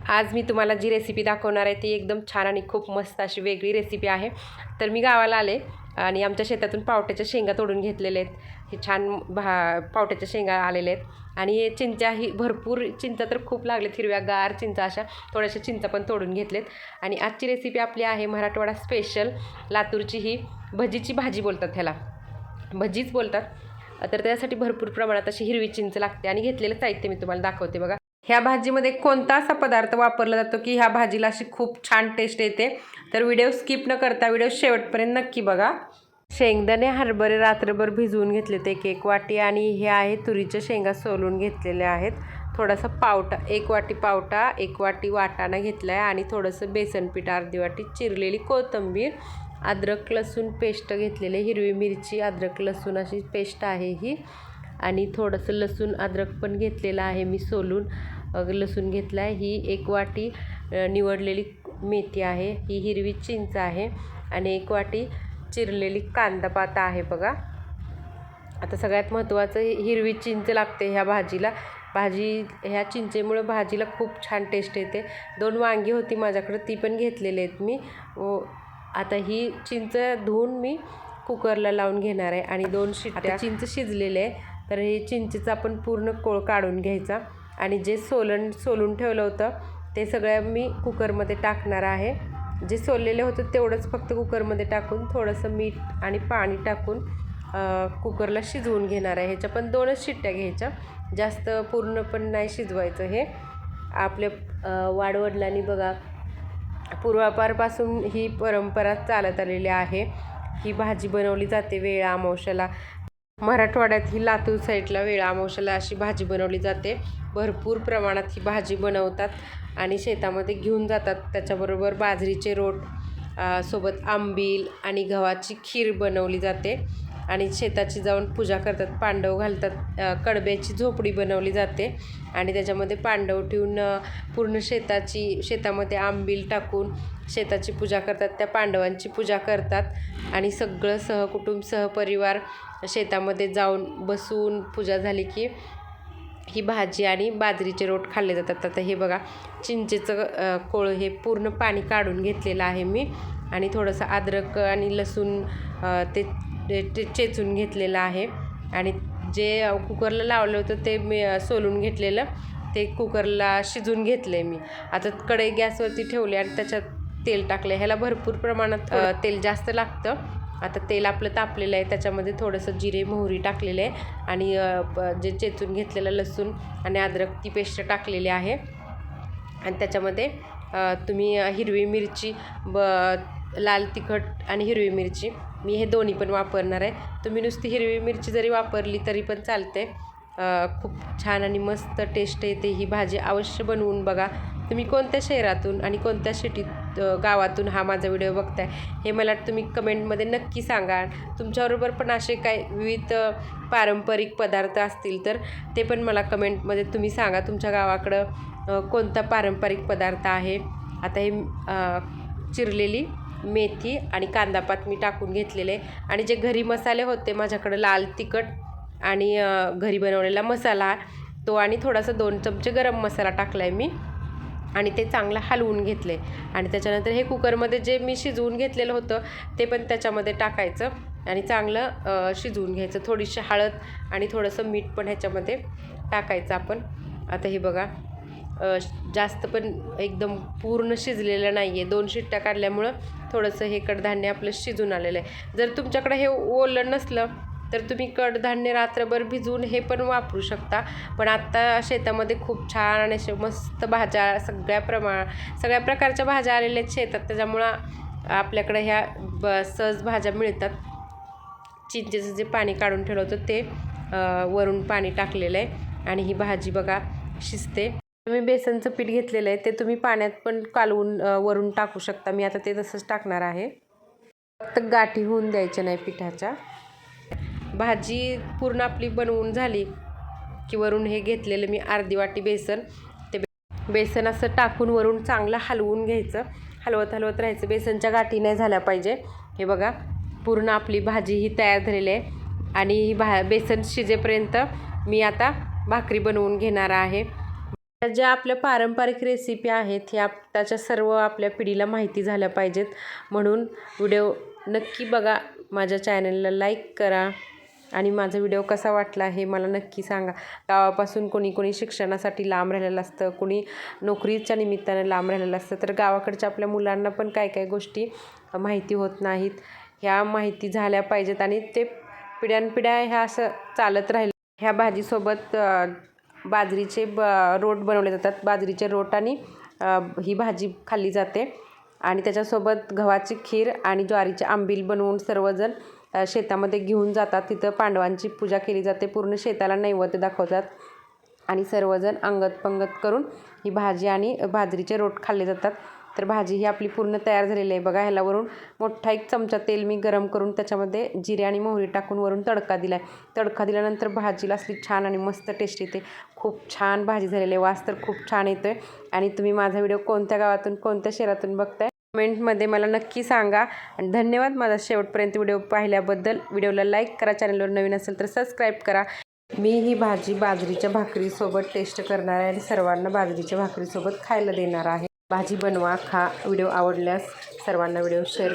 आज मी तुम्हाला जी रेसिपी दाखवणार आहे ती एकदम छान आणि खूप मस्त अशी वेगळी रेसिपी आहे। तर मी गावाला आले आणि आमच्या शेतातून पावट्याच्या शेंगा तोडून घेतलेले आहेत। हे छान पावट्याच्या शेंगा आलेले आहेत आणि हे चिंचा ही भरपूर चिंचा तर खूप लागलेत, हिरव्यागार चिंचा, अशा थोड्याशा चिंचा पण तोडून घेतलेत। आणि आजची रेसिपी आपली आहे मराठवाडा स्पेशल लातूरची ही भजीची भाजी बोलतात, ह्याला भजीच बोलतात। तर त्यासाठी भरपूर प्रमाणात अशी हिरवी चिंच लागते आणि घेतलेलं साहित्य मी तुम्हाला दाखवते बघा। ह्या भाजीमध्ये कोणता असा पदार्थ वापरला जातो की ह्या भाजीला अशी खूप छान टेस्ट येते। तर व्हिडिओ स्किप न करता व्हिडिओ शेवटपर्यंत नक्की बघा। शेंगदाणे हरभरे रात्रभर भिजवून घेतलेत एक वाटी, आणि हे आहे तुरीच्या शेंगा सोलून घेतलेल्या आहेत। थोडासा पावटा, 1 वाटी पावटा, 1 वाटी वाटाणा घेतला आहे आणि थोडंसं बेसन पीठ, अर्धी वाटी चिरलेली कोथिंबीर, अद्रक लसूण पेस्ट घेतलेले, हिरवी मिरची अद्रक लसूण अशी पेस्ट आहे ही, आणि थोडंसं लसूण अद्रक पण घेतलेलं आहे मी सोलून, लसूण घेतला आहे। ही 1 वाटी निवडलेली मेथी आहे, ही हिरवी चिंच आहे आणि 1 वाटी चिरलेली कांदा पात आहे बघा। आता सगळ्यात महत्त्वाचं हिरवी चिंच लागते ह्या भाजीला। ह्या चिंचेमुळे भाजीला खूप छान टेस्ट येते। 2 वांगी होती माझ्याकडे, ती पण घेतलेली आहेत मी। आता ही चिंच धुवून मी कुकरला लावून घेणार आहे आणि 2 शिट्ट्या। चिंच शिजलेले आहे तर हे चिंचेचा आपण पूर्ण कोळ काढून घ्यायचा आणि जे सोलून ठेवलं होतं ते सगळं मी कुकरमध्ये टाकणार आहे। जे सोललेले होतं तेवढंच फक्त कुकरमध्ये टाकून थोडंसं मीठ आणि पाणी टाकून कुकरला शिजवून घेणार आहे। ह्याच्या पण 2च शिट्ट्या घ्यायच्या, जास्त पूर्ण पण नाही शिजवायचं। हे आपल्या वाडवडिलांनी बघा पूर्वापारपासून ही परंपरा चालत आलेली आहे। ही भाजी बनवली जाते वेळा अमावस्याला। मराठवाड्यात ही लातूर साईडला वेळा अमावस्याला अशी भाजी बनवली जाते। भरपूर प्रमाणात ही भाजी बनवतात आणि शेतामध्ये घेऊन जातात। त्याच्याबरोबर बाजरीचे रोट सोबत आंबील आणि गव्हाची खीर बनवली जाते आणि शेताची जाऊन पूजा करतात, पांडव घालतात, कडब्याची झोपडी बनवली जाते आणि त्याच्यामध्ये पांडव ठेवून पूर्ण शेतामध्ये आंबील टाकून शेताची पूजा करतात, त्या पांडवांची पूजा करतात आणि सगळं सहकुटुंब सहपरिवार शेतामध्ये जाऊन बसून पूजा झाली की ही भाजी आणि बाजरीचे रोट खाल्ले जातात। आता हे बघा चिंचेचं कोळ हे पूर्ण पाणी काढून घेतलेलं आहे मी, आणि थोडंसं अद्रक आणि लसूण ते चेचून घेतलेलं आहे आणि जे कुकरला लावलं होतं ते मी सोलून घेतलेलं ते कुकरला शिजून घेतलं आहे मी। आता कढई गॅसवरती ठेवली आणि त्याच्यात तेल टाकलं, ह्याला भरपूर प्रमाणात तेल जास्त लागतं। आता तेल आपलं तापलेलं आहे, त्याच्यामध्ये थोडंसं जिरे मोहरी टाकलेले आहे आणि जे चेचून घेतलेलं लसूण आणि अद्रक ती पेस्ट टाकलेली आहे आणि त्याच्यामध्ये तुम्ही हिरवी मिरची, लाल तिखट आणि हिरवी मिरची, मी हे दोन्ही पण वापरणार आहे। तुम्ही नुसती हिरवी मिरची जरी वापरली तरी पण चालते। खूप छान आणि मस्त टेस्ट येते ही भाजी, अवश्य बनवून बघा। तुम्ही कोणत्या शहरातून आणि कोणत्या गावातून हा माझा व्हिडिओ बघताय हे मला तुम्ही कमेंटमध्ये नक्की सांगा। तुमच्याबरोबर पण असे काही विविध पारंपरिक पदार्थ असतील तर ते पण मला कमेंटमध्ये तुम्ही सांगा, तुमच्या गावाकडं कोणता पारंपरिक पदार्थ आहे। आता हे चिरलेली मेथी आणि कांदापात मी टाकून घेतलेले आणि जे घरी मसाले होते माझ्याकडं, लाल तिखट आणि घरी बनवलेला मसाला तो, आणि थोडासा 2 चमचे गरम मसाला टाकला आहे मी आणि ते चांगलं हलवून घेतले आणि त्याच्यानंतर हे कुकरमध्ये जे मी शिजवून घेतलेलं होतं ते पण त्याच्यामध्ये टाकायचं आणि चांगलं शिजवून घ्यायचं। थोडीशी हळद आणि थोडंसं मीठ पण ह्याच्यामध्ये टाकायचं आपण। आता हे बघा जास्त पण एकदम पूर्ण शिजलेलं नाही आहे, 2 शिट्ट्या काढल्यामुळं थोडंसं हे कडधान्य आपलं शिजून आलेलं आहे। जर तुमच्याकडे हे ओलं नसलं तर तुम्ही कडधान्य रात्रभर भिजवून हे पण वापरू शकता, पण आत्ता शेतामध्ये खूप छान आणि असे मस्त भाज्या, सगळ्या प्रकारच्या भाज्या आलेल्या आहेत शेतात, त्याच्यामुळं आपल्याकडे ह्या सहज भाज्या मिळतात। चिंचेचं जे पाणी काढून ठेवलं होतं ते वरून पाणी टाकलेलं आहे आणि ही भाजी बघा शिजते। तुम्ही बेसनचं पीठ घेतलेलं आहे ते तुम्ही पाण्यात पण कालवून वरून टाकू शकता, मी आता ते तसंच टाकणार आहे। फक्त गाठी होऊन द्यायच्या नाही पिठाच्या। भाजी पूर्ण आपली बनवून झाली की वरून हे घेतलेलं मी अर्धी वाटी बेसन, ते बेसन असं टाकून वरून चांगलं हलवून घ्यायचं, हलवत राहायचं, बेसनच्या गाठी नाही झाल्या पाहिजे। हे बघा पूर्ण आपली भाजी ही तयार झालेली आहे आणि ही बेसन शिजेपर्यंत मी आता भाकरी बनवून घेणार आहे। ज्या आपल्या पारंपरिक रेसिपी आहेत ह्या त्याच्या सर्व आपल्या पिढीला माहिती झाल्या पाहिजेत, म्हणून व्हिडिओ नक्की बघा. माझ्या चॅनलला लाईक करा आणि माझा व्हिडिओ कसा वाटला हे मला नक्की सांगा. गावापासून कोणी शिक्षणासाठी लांब राहिलेलं असतं, कोणी नोकरीच्या निमित्तानं लांब राहिलेलं असतं, तर गावाकडच्या आपल्या मुलांना पण काय गोष्टी माहिती होत नाहीत. ह्या माहिती झाल्या पाहिजेत आणि ते पिढ्यानपिढ्या ह्या असं चालत राहिलं. ह्या भाजीसोबत बाजरीचे रोट बनवले जातात. बाजरीचे रोट आणि ही भाजी खाल्ली जाते आणि त्याच्यासोबत गव्हाची खीर आणि ज्वारीचे आंबील बनवून सर्वजण शेतामध्ये घेऊन जातात. तिथं पांडवांची पूजा केली जाते. पूर्ण शेताला नैवेद्य दाखवतात आणि सर्वजण अंगत पंगत करून ही भाजी आणि बाजरीचे रोट खाल्ले जातात. तर भाजी ही आपली पूर्ण तयार झालेली आहे बघा. ह्याला वरून मोठा एक चमचा तेल मी गरम करून त्याच्यामध्ये जिरे आणि मोहरी टाकून वरून तडका दिला आहे. तडका दिल्यानंतर भाजीला असली छान आणि मस्त टेस्ट येते. खूप छान भाजी झालेली आहे. वास तर खूप छान येतो आहे. आणि तुम्ही माझा व्हिडिओ कोणत्या गावातून कोणत्या शहरातून बघताय कमेंटमध्ये मला नक्की सांगा. आणि धन्यवाद माझा शेवटपर्यंत व्हिडिओ पाहिल्याबद्दल. व्हिडिओला लाईक करा, चॅनलवर नवीन असेल तर सबस्क्राईब करा. मी ही भाजी बाजरीच्या भाकरीसोबत टेस्ट करणार आहे आणि सर्वांना बाजरीच्या भाकरीसोबत खायला देणार आहे. भाजी बनवा, खा. व्हिडिओ आवडल्यास सर्वांना व्हिडिओ शेअर